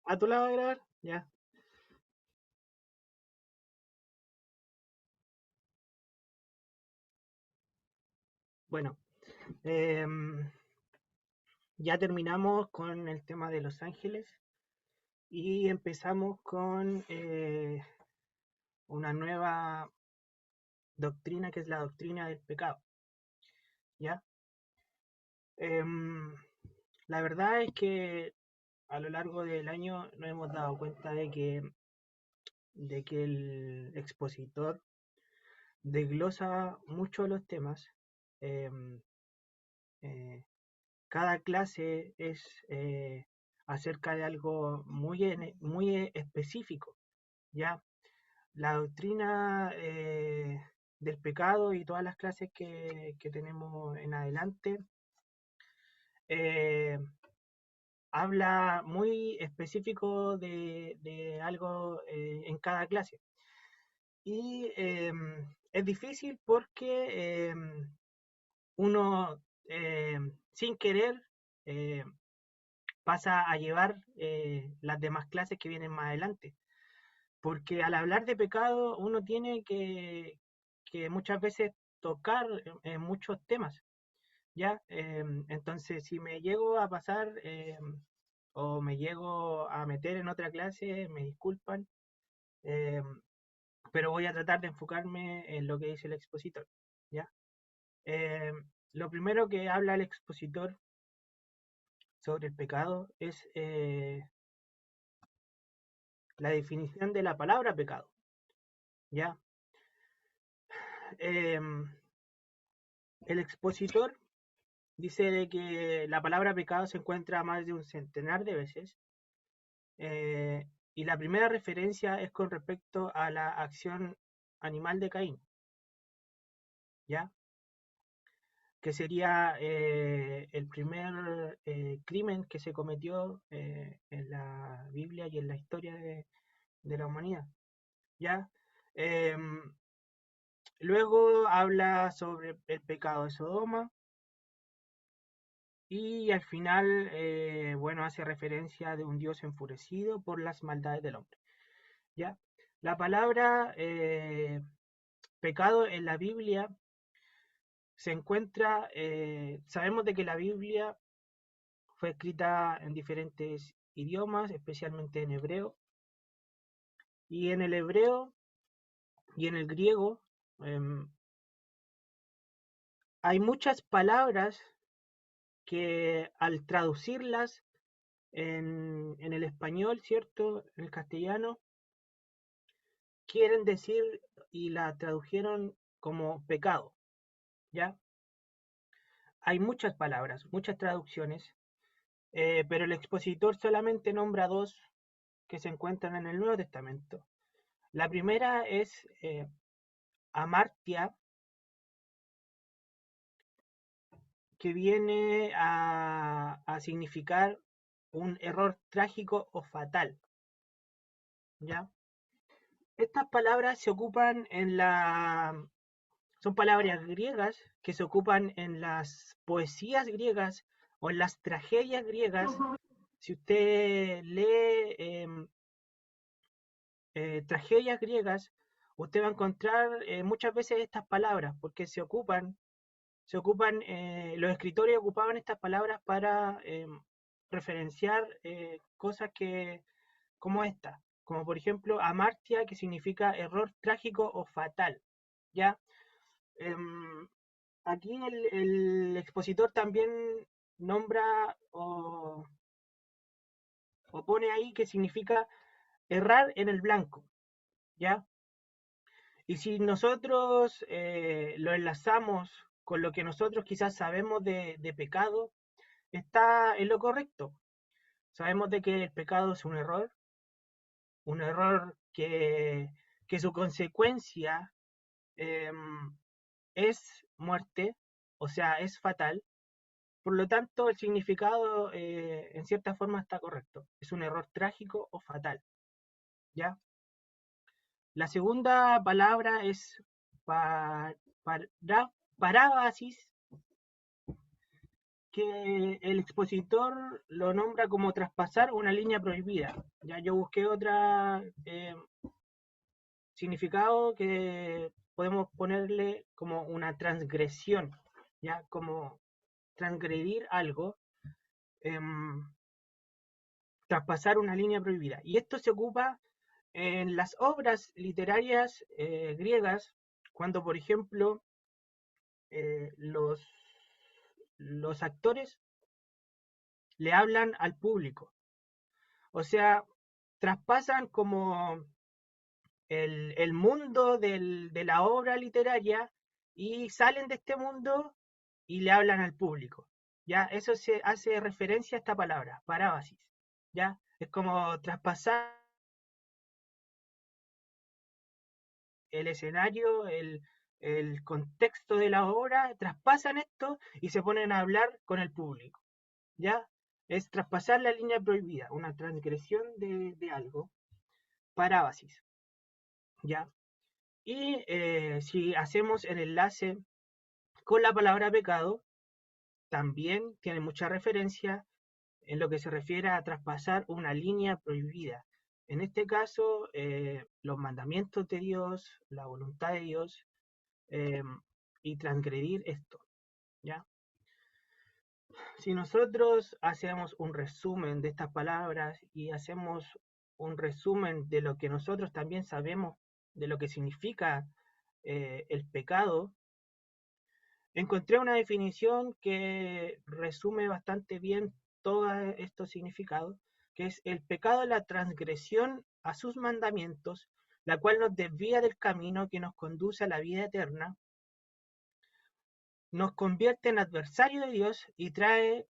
¿A tu lado de grabar? Ya. Bueno, em, ya terminamos con el tema de Los Ángeles y empezamos con una nueva doctrina que es la doctrina del pecado. ¿Ya? Em, la verdad es que a lo largo del año nos hemos dado cuenta de que el expositor desglosa mucho los temas. Em, eh, Cada clase es acerca de algo muy específico, ¿ya? La doctrina del pecado y todas las clases que tenemos en adelante eh, habla muy específico de algo en cada clase. Y es difícil porque uno sin querer eh, pasa a llevar las demás clases que vienen más adelante. Porque al hablar de pecado uno tiene que muchas veces tocar muchos temas, ¿ya? Entonces, si me llego a pasar o me llego a meter en otra clase, me disculpan, eh, pero voy a tratar de enfocarme en lo que dice el expositor, ¿ya? Eh, lo primero que habla el expositor sobre el pecado es la definición de la palabra pecado, ¿ya? Em, el expositor dice de que la palabra pecado se encuentra más de un centenar de veces y la primera referencia es con respecto a la acción animal de Caín, ¿ya? Que sería el primer crimen que se cometió en la Biblia y en la historia de la humanidad, ¿ya? Em, Luego habla sobre el pecado de Sodoma, y al final, bueno, hace referencia de un Dios enfurecido por las maldades del hombre. ¿Ya? La palabra pecado en la Biblia se encuentra, sabemos de que la Biblia fue escrita en diferentes idiomas, especialmente en hebreo, y en el hebreo y en el griego eh, hay muchas palabras que al traducirlas en el español, ¿cierto? En el castellano, quieren decir y la tradujeron como pecado, ¿ya? Hay muchas palabras, muchas traducciones, pero el expositor solamente nombra dos que se encuentran en el Nuevo Testamento. La primera es amartia, que viene a significar un error trágico o fatal, ¿ya? Estas palabras se ocupan son palabras griegas que se ocupan en las poesías griegas o en las tragedias griegas. Si usted lee tragedias griegas, usted va a encontrar muchas veces estas palabras, porque los escritores ocupaban estas palabras para referenciar cosas como esta, como por ejemplo amartia, que significa error trágico o fatal, ¿ya? Em, Aquí el expositor también nombra o pone ahí que significa errar en el blanco, ¿ya? Y si nosotros lo enlazamos con lo que nosotros quizás sabemos de pecado, está en lo correcto. Sabemos de que el pecado es un error que su consecuencia eh, es muerte, o sea, es fatal. Por lo tanto, el significado en cierta forma está correcto. Es un error trágico o fatal, ¿ya? La segunda palabra es pa- para- parábasis, que el expositor lo nombra como traspasar una línea prohibida. Ya yo busqué otra significado que podemos ponerle como una transgresión, ya como transgredir algo, em, traspasar una línea prohibida. Y esto se ocupa en las obras literarias griegas, cuando por ejemplo eh, los, los actores le hablan al público. O sea, traspasan como el mundo de la obra literaria y salen de este mundo y le hablan al público. ¿Ya? Eso se hace referencia a esta palabra, parábasis. ¿Ya? Es como traspasar el escenario, el contexto de la obra, traspasan esto y se ponen a hablar con el público. ¿Ya? Es traspasar la línea prohibida, una transgresión de algo, parábasis. ¿Ya? Y si hacemos el enlace con la palabra pecado, también tiene mucha referencia en lo que se refiere a traspasar una línea prohibida. En este caso, los mandamientos de Dios, la voluntad de Dios, eh, y transgredir esto. ¿Ya? Si nosotros hacemos un resumen de estas palabras y hacemos un resumen de lo que nosotros también sabemos de lo que significa el pecado, encontré una definición que resume bastante bien todos estos significados, que es el pecado, la transgresión a sus mandamientos, la cual nos desvía del camino que nos conduce a la vida eterna, nos convierte en adversario de Dios y trae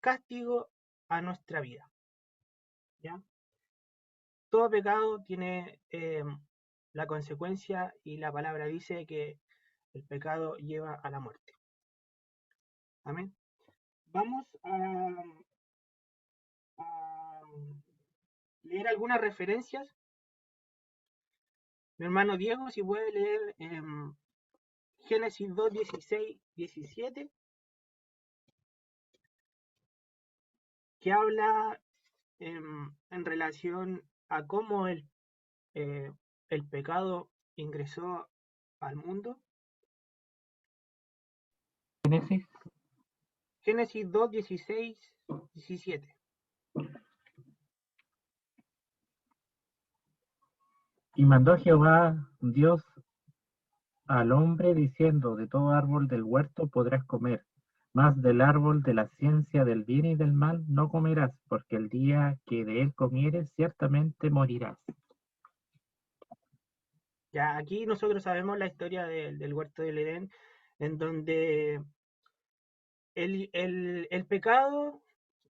castigo a nuestra vida. ¿Ya? Todo pecado tiene la consecuencia y la palabra dice que el pecado lleva a la muerte. Amén. Vamos a leer algunas referencias. Mi hermano Diego, si puede leer Génesis 2, 16, 17, que habla en relación a cómo el pecado ingresó al mundo. Génesis. Génesis 2, 16, 17. Y mandó Jehová Dios al hombre diciendo, de todo árbol del huerto podrás comer, mas del árbol de la ciencia del bien y del mal no comerás, porque el día que de él comieres ciertamente morirás. Ya aquí nosotros sabemos la historia del huerto del Edén, en donde el pecado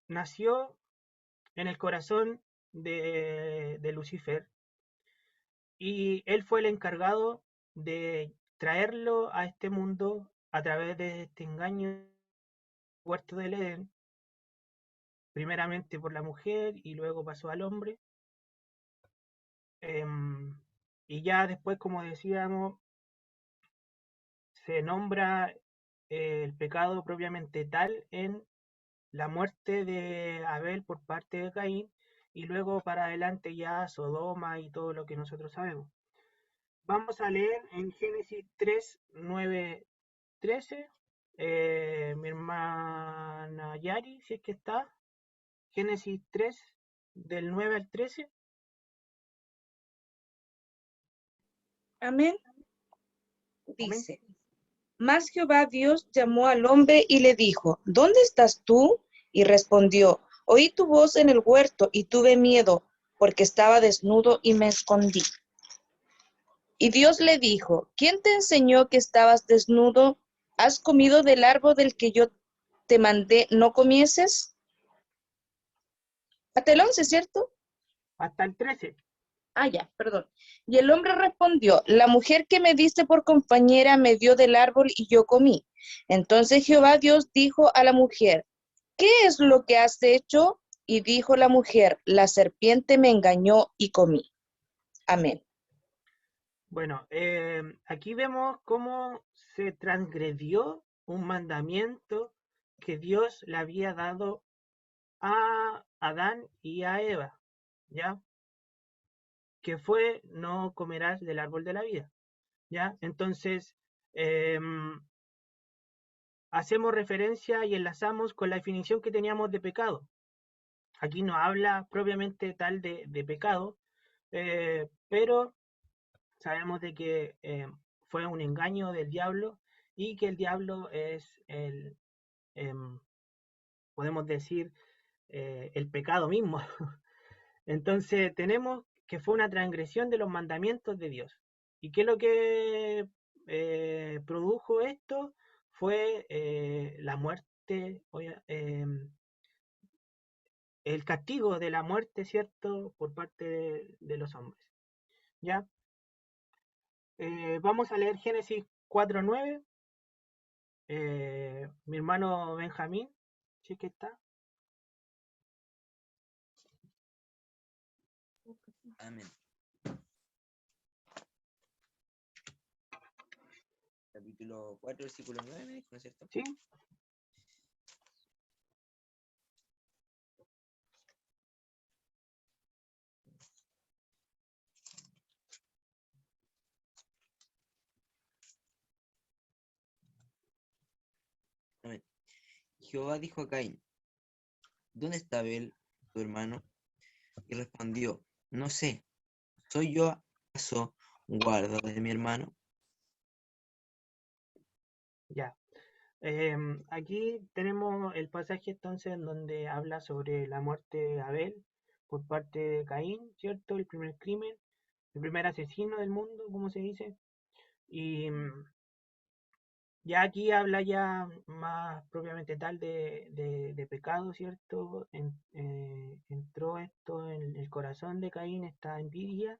nació en el corazón de Lucifer y él fue el encargado de traerlo a este mundo a través de este engaño huerto del Edén, primeramente por la mujer y luego pasó al hombre. Y ya después, como decíamos, se nombra el pecado propiamente tal en la muerte de Abel por parte de Caín y luego para adelante ya Sodoma y todo lo que nosotros sabemos. Vamos a leer en Génesis 3, 9, 13. Mi hermana Yari, si es que está. Génesis 3, del 9 al 13. Amén. Amén. Dice, mas Jehová Dios llamó al hombre y le dijo, ¿dónde estás tú? Y respondió, oí tu voz en el huerto y tuve miedo, porque estaba desnudo y me escondí. Y Dios le dijo, ¿quién te enseñó que estabas desnudo? ¿Has comido del árbol del que yo te mandé no comieses? Hasta el 11, ¿cierto? Hasta el 13. Ah, ya, perdón. Y el hombre respondió, la mujer que me diste por compañera me dio del árbol y yo comí. Entonces Jehová Dios dijo a la mujer, ¿qué es lo que has hecho? Y dijo la mujer, la serpiente me engañó y comí. Amén. Bueno, aquí vemos cómo se transgredió un mandamiento que Dios le había dado a Adán y a Eva, ¿ya? Que fue: no comerás del árbol de la vida, ¿ya? Entonces, hacemos referencia y enlazamos con la definición que teníamos de pecado. Aquí no habla propiamente tal de pecado, pero sabemos de que fue un engaño del diablo y que el diablo es podemos decir, el pecado mismo. Entonces tenemos que fue una transgresión de los mandamientos de Dios. ¿Y qué es lo que produjo esto? Fue la muerte, el castigo de la muerte, ¿cierto?, por parte de los hombres. ¿Ya? Vamos a leer Génesis 4:9. Mi hermano Benjamín, ¿sí que está? Amén. Capítulo 4, versículo 9, ¿no es cierto? Sí. Amén. Jehová dijo a Caín: ¿dónde está Abel, tu hermano? Y respondió: no sé, ¿soy yo acaso guarda de mi hermano? Ya. Aquí tenemos el pasaje entonces en donde habla sobre la muerte de Abel por parte de Caín, ¿cierto? El primer crimen, el primer asesino del mundo, como se dice. Y ya aquí habla ya más propiamente tal de pecado, ¿cierto? Entró esto en el corazón de Caín, esta envidia,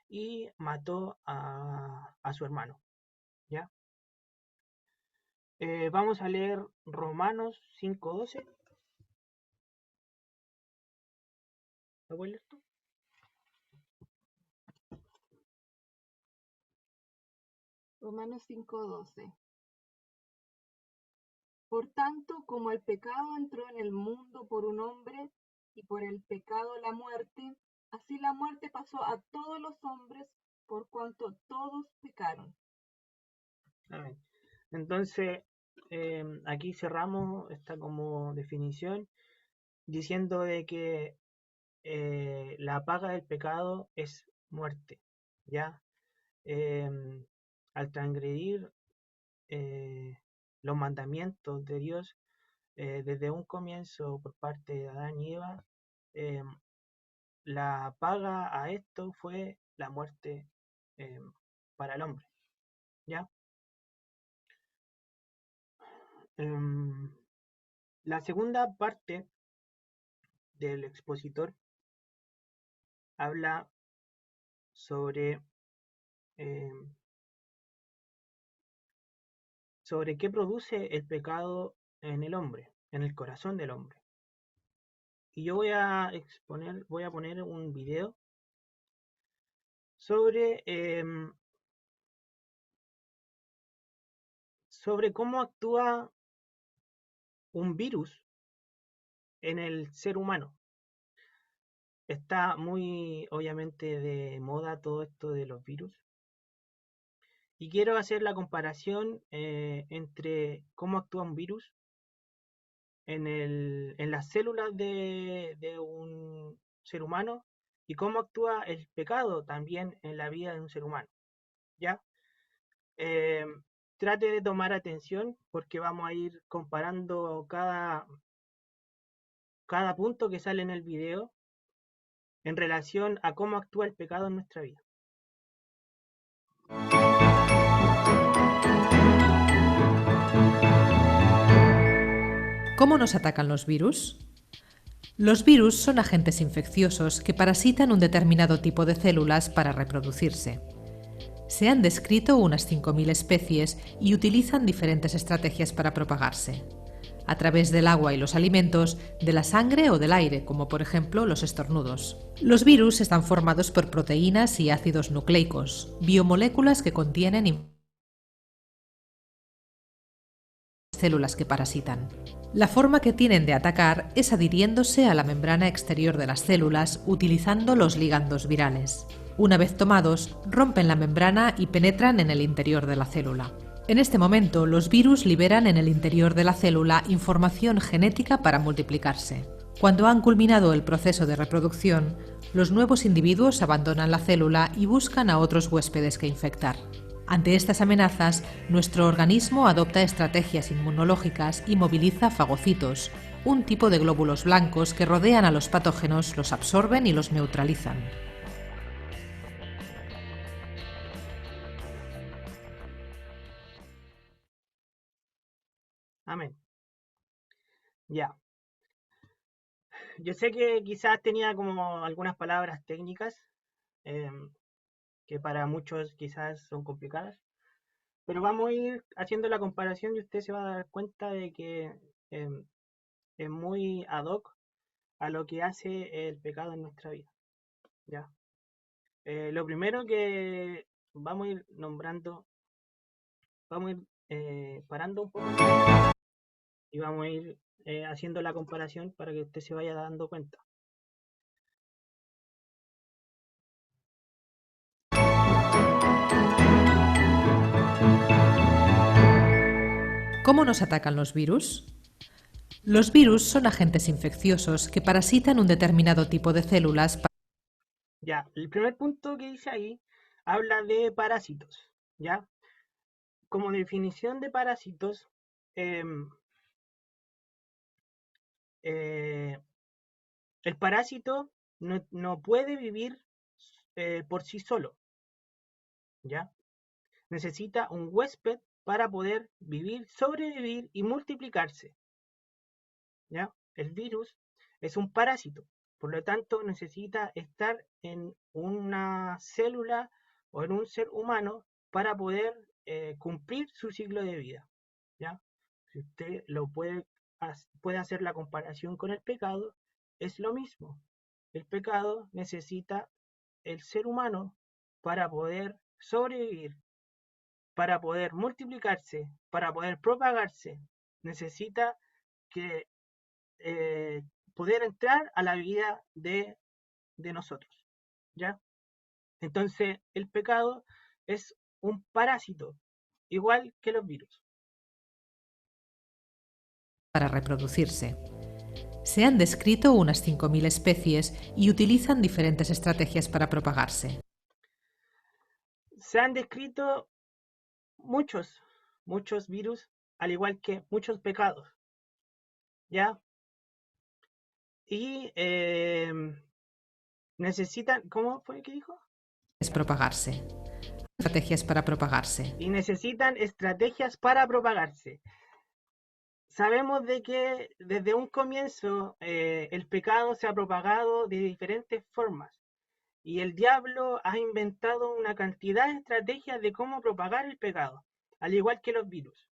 y mató a su hermano, ¿ya? Vamos a leer Romanos 5:12. ¿Lo puedes leer tú? Romanos 5:12. Por tanto, como el pecado entró en el mundo por un hombre, y por el pecado la muerte, así la muerte pasó a todos los hombres, por cuanto todos pecaron. Amén. Entonces, aquí cerramos esta como definición diciendo de que la paga del pecado es muerte, ¿ya? Al transgredir los mandamientos de Dios desde un comienzo por parte de Adán y Eva, la paga a esto fue la muerte para el hombre, ¿ya? La segunda parte del expositor habla sobre qué produce el pecado en el hombre, en el corazón del hombre. Y yo voy a poner un video sobre cómo actúa un virus en el ser humano. Está muy, obviamente, de moda todo esto de los virus. Y quiero hacer la comparación entre cómo actúa un virus en las células de un ser humano y cómo actúa el pecado también en la vida de un ser humano. ¿Ya? Trate de tomar atención porque vamos a ir comparando cada punto que sale en el video en relación a cómo actúa el pecado en nuestra vida. ¿Cómo nos atacan los virus? Los virus son agentes infecciosos que parasitan un determinado tipo de células para reproducirse. Se han descrito unas 5.000 especies y utilizan diferentes estrategias para propagarse. A través del agua y los alimentos, de la sangre o del aire, como por ejemplo los estornudos. Los virus están formados por proteínas y ácidos nucleicos, biomoléculas que contienen células que parasitan. La forma que tienen de atacar es adhiriéndose a la membrana exterior de las células utilizando los ligandos virales. Una vez tomados, rompen la membrana y penetran en el interior de la célula. En este momento, los virus liberan en el interior de la célula información genética para multiplicarse. Cuando han culminado el proceso de reproducción, los nuevos individuos abandonan la célula y buscan a otros huéspedes que infectar. Ante estas amenazas, nuestro organismo adopta estrategias inmunológicas y moviliza fagocitos, un tipo de glóbulos blancos que rodean a los patógenos, los absorben y los neutralizan. Amén. Ya. Yo sé que quizás tenía como algunas palabras técnicas que para muchos quizás son complicadas, pero vamos a ir haciendo la comparación y usted se va a dar cuenta de que es muy ad hoc a lo que hace el pecado en nuestra vida. ¿Ya? Lo primero que vamos a ir nombrando, vamos a ir parando un poco y vamos a ir haciendo la comparación para que usted se vaya dando cuenta. ¿Cómo nos atacan los virus? Los virus son agentes infecciosos que parasitan un determinado tipo de células. Ya, el primer punto que dice ahí habla de parásitos, ¿ya? Como definición de parásitos, em, el parásito no puede vivir por sí solo, ¿ya? Necesita un huésped para poder vivir, sobrevivir y multiplicarse, ¿ya? El virus es un parásito, por lo tanto necesita estar en una célula o en un ser humano para poder cumplir su ciclo de vida, ¿ya? Si usted puede hacer la comparación con el pecado, es lo mismo. El pecado necesita el ser humano para poder sobrevivir, para poder multiplicarse, para poder propagarse. Necesita que eh, poder entrar a la vida de nosotros, ¿ya? Entonces, el pecado es un parásito, igual que los virus. Para reproducirse. Se han descrito unas 5.000 especies y utilizan diferentes estrategias para propagarse. Se han descrito muchos virus, al igual que muchos pecados, ¿ya? Y necesitan, ¿cómo fue que dijo? Es propagarse. Estrategias para propagarse. Y necesitan estrategias para propagarse. Sabemos de que desde un comienzo el pecado se ha propagado de diferentes formas y el diablo ha inventado una cantidad de estrategias de cómo propagar el pecado, al igual que los virus.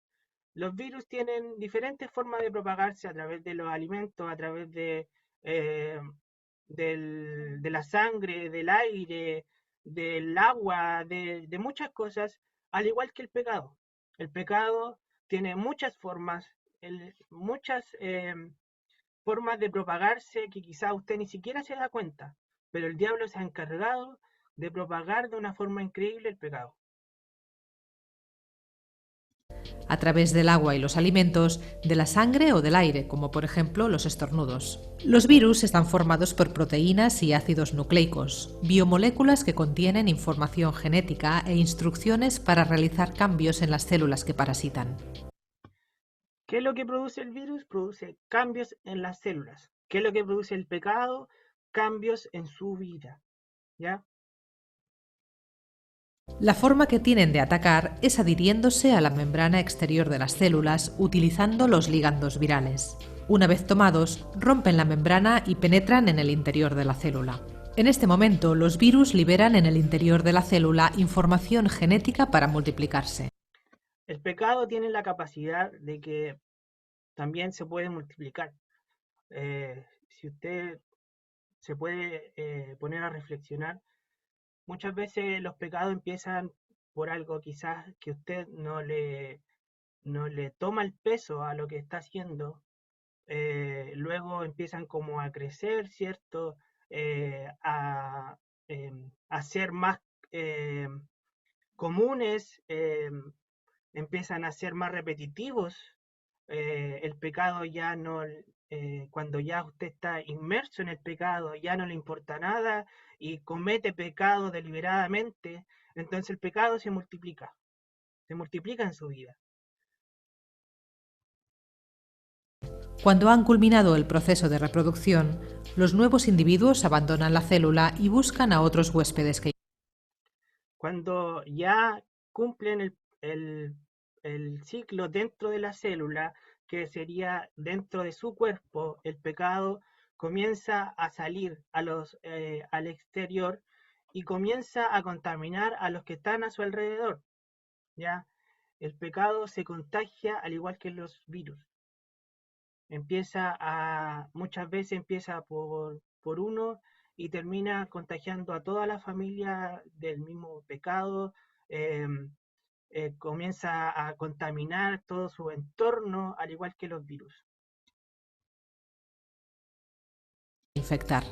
Los virus tienen diferentes formas de propagarse a través de los alimentos, a través eh, de la sangre, del aire, del agua, de muchas cosas, al igual que el pecado. El pecado tiene muchas formas, muchas formas de propagarse que quizá usted ni siquiera se da cuenta, pero el diablo se ha encargado de propagar de una forma increíble el pecado. A través del agua y los alimentos, de la sangre o del aire, como por ejemplo los estornudos. Los virus están formados por proteínas y ácidos nucleicos, biomoléculas que contienen información genética e instrucciones para realizar cambios en las células que parasitan. ¿Qué es lo que produce el virus? Produce cambios en las células. ¿Qué es lo que produce el pecado? Cambios en su vida. ¿Ya? La forma que tienen de atacar es adhiriéndose a la membrana exterior de las células utilizando los ligandos virales. Una vez tomados, rompen la membrana y penetran en el interior de la célula. En este momento, los virus liberan en el interior de la célula información genética para multiplicarse. El pecado tiene la capacidad de que también se puede multiplicar. Si usted se puede poner a reflexionar, muchas veces los pecados empiezan por algo quizás que usted no le toma el peso a lo que está haciendo, luego empiezan como a crecer, ¿cierto? A ser más eh, comunes, empiezan a ser más repetitivos. El pecado ya no, cuando ya usted está inmerso en el pecado, ya no le importa nada y comete pecado deliberadamente, entonces el pecado se multiplica en su vida. Cuando han culminado el proceso de reproducción, los nuevos individuos abandonan la célula y buscan a otros huéspedes que... Cuando ya cumplen el ciclo dentro de la célula, que sería dentro de su cuerpo, el pecado comienza a salir al exterior y comienza a contaminar a los que están a su alrededor. ¿Ya? El pecado se contagia al igual que los virus. Muchas veces empieza por uno y termina contagiando a toda la familia del mismo pecado, eh, comienza a contaminar todo su entorno, al igual que los virus. infectar.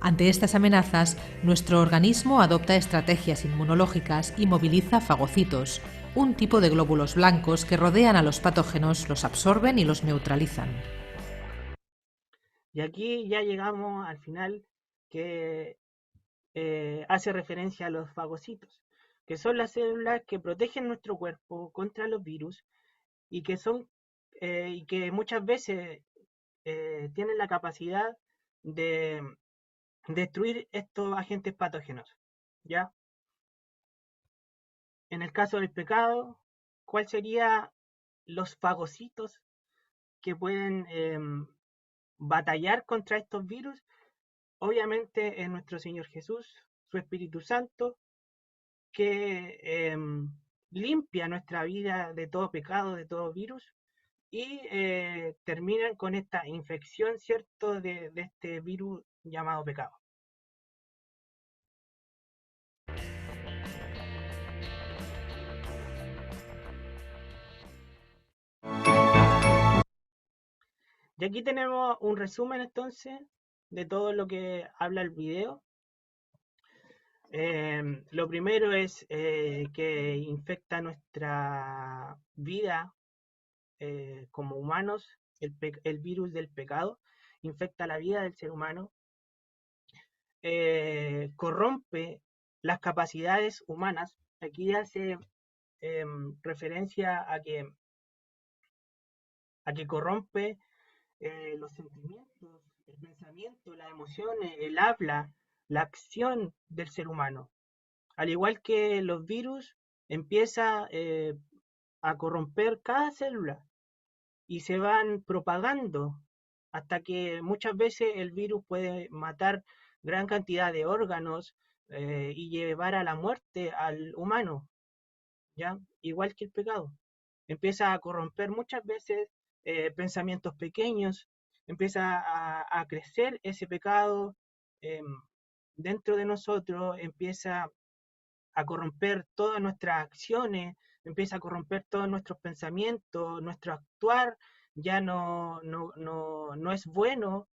Ante estas amenazas, nuestro organismo adopta estrategias inmunológicas y moviliza fagocitos, un tipo de glóbulos blancos que rodean a los patógenos, los absorben y los neutralizan. Y aquí ya llegamos al final, que hace referencia a los fagocitos, que son las células que protegen nuestro cuerpo contra los virus y que muchas veces tienen la capacidad de destruir estos agentes patógenos. ¿Ya? En el caso del pecado, ¿cuál sería los fagocitos que pueden batallar contra estos virus? Obviamente es nuestro Señor Jesús, su Espíritu Santo, que limpia nuestra vida de todo pecado, de todo virus, y terminan con esta infección, ¿cierto?, de este virus llamado pecado. Y aquí tenemos un resumen entonces de todo lo que habla el video. Lo primero es que infecta nuestra vida como humanos, el virus del pecado, infecta la vida del ser humano, corrompe las capacidades humanas. Aquí hace referencia a que corrompe los sentimientos, el pensamiento, las emociones, el habla, la acción del ser humano. Al igual que los virus, empieza a corromper cada célula y se van propagando hasta que muchas veces el virus puede matar gran cantidad de órganos y llevar a la muerte al humano, ¿ya? Igual que el pecado. Empieza a corromper muchas veces pensamientos pequeños, empieza a crecer ese pecado eh, dentro de nosotros, empieza a corromper todas nuestras acciones, empieza a corromper todos nuestros pensamientos, nuestro actuar ya no es bueno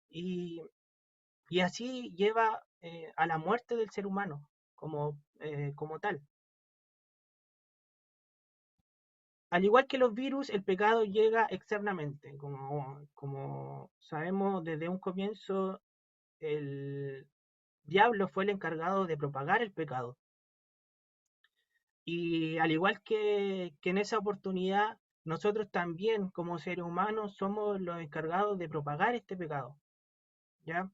y, y así lleva a la muerte del ser humano como tal. Al igual que los virus, el pecado llega externamente. Como sabemos desde un comienzo, el diablo fue el encargado de propagar el pecado. Y al igual que en esa oportunidad, nosotros también como seres humanos somos los encargados de propagar este pecado. ¿Ya?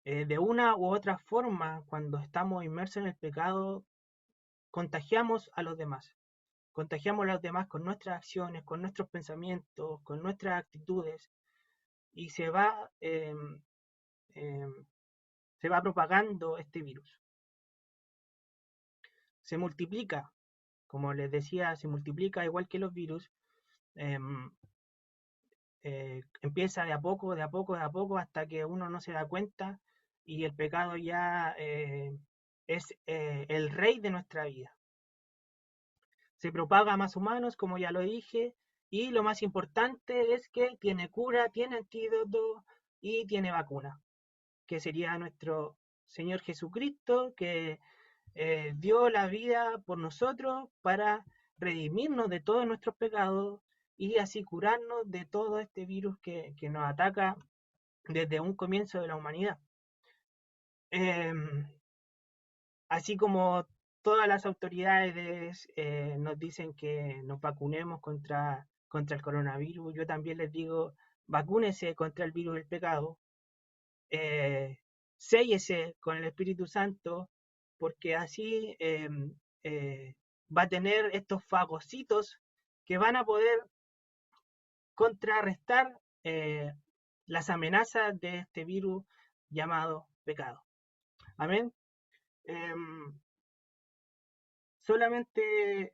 De una u otra forma, cuando estamos inmersos en el pecado, contagiamos a los demás. Contagiamos a los demás con nuestras acciones, con nuestros pensamientos, con nuestras actitudes, y eh, se va propagando este virus. Se multiplica, como les decía, se multiplica igual que los virus. eh, Empieza de a poco, de a poco, de a poco, hasta que uno no se da cuenta y el pecado ya es el rey de nuestra vida. se propaga a más humanos, como ya lo dije, y lo más importante es que tiene cura, tiene antídoto y tiene vacuna, que sería nuestro Señor Jesucristo, que dio la vida por nosotros para redimirnos de todos nuestros pecados y así curarnos de todo este virus que nos ataca desde un comienzo de la humanidad. Así como todas las autoridades nos dicen que nos vacunemos contra el coronavirus, yo también les digo, vacúnese contra el virus del pecado, eh, séllese con el Espíritu Santo, porque así va a tener estos fagocitos que van a poder contrarrestar las amenazas de este virus llamado pecado. Amén. Em, solamente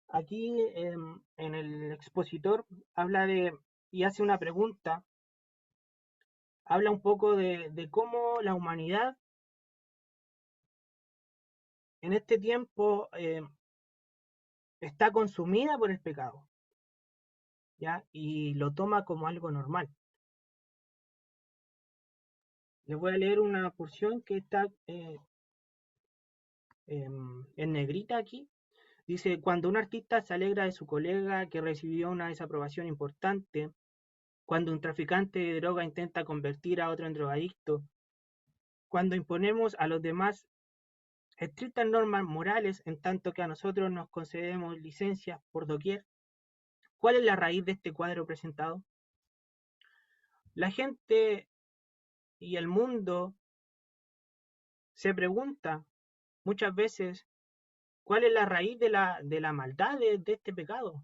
aquí en el expositor habla de y hace una pregunta, habla un poco de cómo la humanidad en este tiempo está consumida por el pecado, ¿ya? Y lo toma como algo normal. Les voy a leer una porción que está en negrita aquí. Dice, cuando un artista se alegra de su colega que recibió una desaprobación importante, cuando un traficante de droga intenta convertir a otro en drogadicto, cuando imponemos a los demás estrictas normas morales en tanto que a nosotros nos concedemos licencias por doquier, ¿cuál es la raíz de este cuadro presentado? La gente y el mundo se pregunta muchas veces cuál es la raíz de la maldad de este pecado.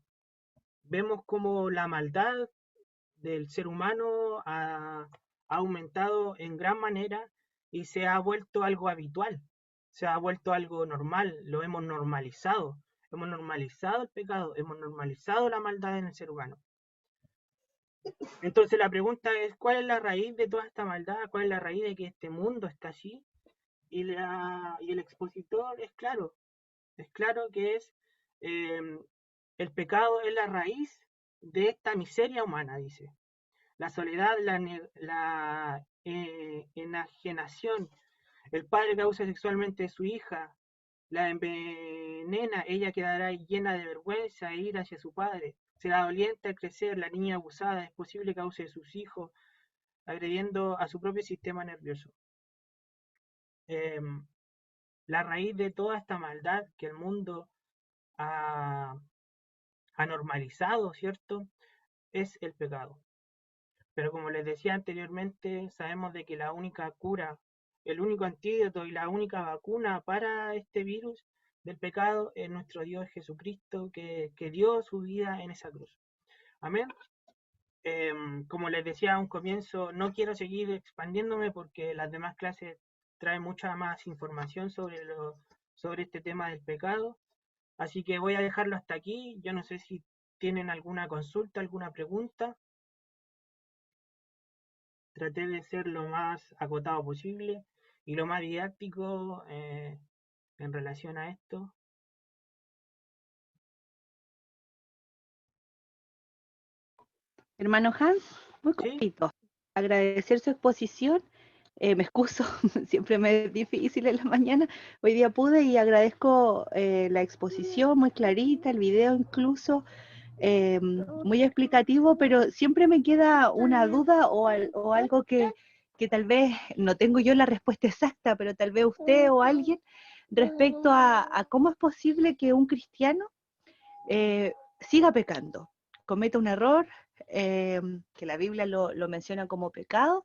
Vemos como la maldad del ser humano ha aumentado en gran manera y se ha vuelto algo habitual, se ha vuelto algo normal, lo hemos normalizado el pecado, hemos normalizado la maldad en el ser humano. Entonces la pregunta es, ¿cuál es la raíz de toda esta maldad? ¿Cuál es la raíz de que este mundo está así? Y el expositor es claro que eh, el pecado es la raíz de esta miseria humana, dice. La soledad, la enajenación, el padre que abusa sexualmente de su hija, la envenena, ella quedará llena de vergüenza e ira hacia su padre. Será doliente al crecer, la niña abusada es posible que abuse de sus hijos, agrediendo a su propio sistema nervioso. Eh, la raíz de toda esta maldad que el mundo ha, ha normalizado, ¿cierto? Es el pecado. Pero como les decía anteriormente, sabemos de que la única cura, el único antídoto y la única vacuna para este virus del pecado es nuestro Dios Jesucristo que dio su vida en esa cruz. Amén. Como les decía a un comienzo, no quiero seguir expandiéndome porque las demás clases traen mucha más información sobre este tema del pecado. Así que voy a dejarlo hasta aquí. Yo no sé si tienen alguna consulta, alguna pregunta. Traté de ser lo más acotado posible y lo más didáctico en relación a esto. Hermano Hans, muy ¿Sí? cortito. Agradecer su exposición. Me excuso, siempre me es difícil en la mañana. Hoy día pude y agradezco la exposición muy clarita, el video incluso, muy explicativo, pero siempre me queda una duda o algo que tal vez no tengo yo la respuesta exacta, pero tal vez usted o alguien respecto a cómo es posible que un cristiano siga pecando, cometa un error, que la Biblia lo menciona como pecado,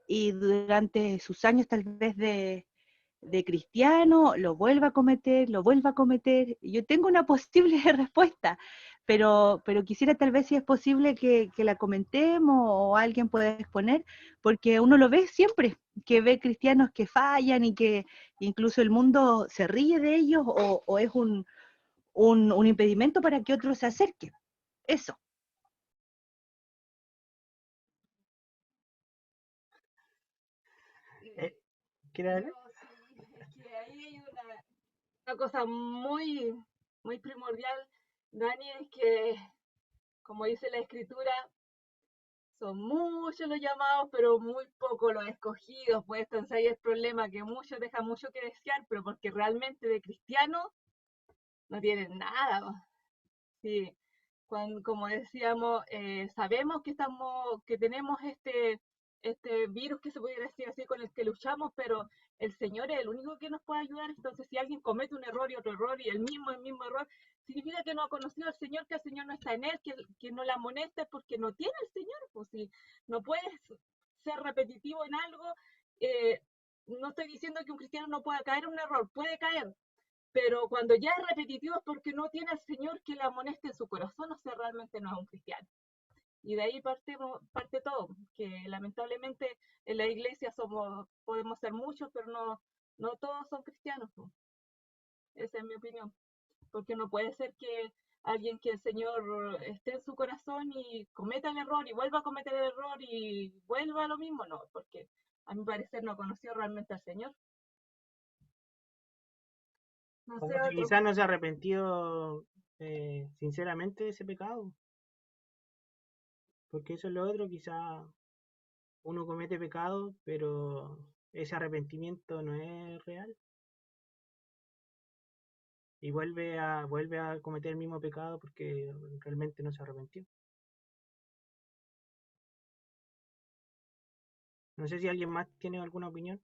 y durante sus años tal vez de cristiano lo vuelva a cometer, lo vuelva a cometer. Yo tengo una posible respuesta, pero quisiera tal vez si es posible que la comentemos o alguien pueda exponer, porque uno lo ve siempre, que ve cristianos que fallan y que incluso el mundo se ríe de ellos o es un impedimento para que otros se acerquen. Eso. ¿Quiere No, darle? sí, es que ahí hay Una cosa muy primordial, Dani, es que, como dice la escritura, son muchos los llamados, pero muy pocos los escogidos. Pues entonces ahí el problema, que muchos dejan mucho que desear, pero porque realmente de cristianos no tienen nada. Po. Sí, como decíamos, sabemos que tenemos este virus, que se puede decir así, con el que luchamos, pero el Señor es el único que nos puede ayudar. Entonces, si alguien comete un error y otro error y el mismo error, significa que no ha conocido al Señor, que el Señor no está en él, que no la amonesta porque no tiene al Señor. Pues si no puedes ser repetitivo en algo, eh, no estoy diciendo que un cristiano no pueda caer en un error, puede caer, pero cuando ya es repetitivo es porque no tiene al Señor que le amoneste en su corazón, o sea, realmente no es un cristiano. Y de ahí parte todo, que lamentablemente en la iglesia podemos ser muchos, pero no todos son cristianos. ¿No? Esa es mi opinión, porque no puede ser que alguien que el Señor esté en su corazón y cometa el error y vuelva a cometer el error y vuelva a lo mismo, no, porque a mi parecer no conoció realmente al Señor. No sé, Como que otro. quizás no se ha arrepentido sinceramente de ese pecado, porque eso es lo otro, quizás uno comete pecado, pero ese arrepentimiento no es real y vuelve a cometer el mismo pecado porque realmente no se arrepintió. No sé si alguien más tiene alguna opinión.